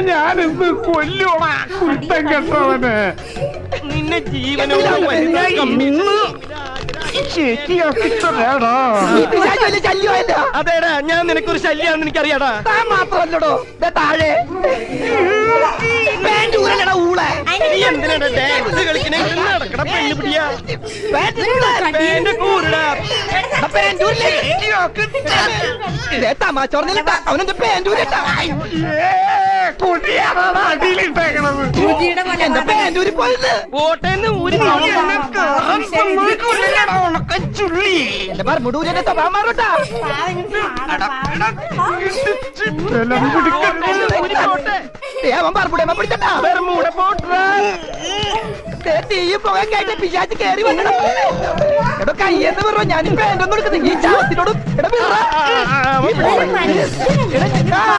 ഞാനിന്ന് കൊല്ലോടാ കുറ്റം കെട്ടവന്. നിന്നെ ജീവനോട് അതേടാ, ഞാൻ നിനക്കൊരു ശല്യാണെന്ന് എനിക്കറിയാടാ. മാത്രല്ലടോ താഴെ നീ എന്തിനാണ് ഡാൻസ് കളിക്കണേ? നടക്കണ പെണ്ണു പിടിയാ. തമാശോർന്നില്ല അവനെന്റെ പേന്റൂരിട്ടാ അടിയിലിട്ടേക്കണത്. എന്റെ പേന്റൂരി പോയത് ഓട്ടേന്ന് ഊരി ചുള്ളി എന്റെ മറുമുടൂരിന്റെ സ്വഭാവം മാറൂട്ടാ. അവൻ പറമ്പുടേമ പിടിച്ചട്ടാ തീയും പുക കേട്ട് പിശാച്ച് കേറി വന്നിട. എടോ കയ്യെന്ന് പറഞ്ഞോ ഞാനിപ്പോ എന്തൊന്നും എടുക്കുന്നത് ഈ ചാവത്തിനോടും.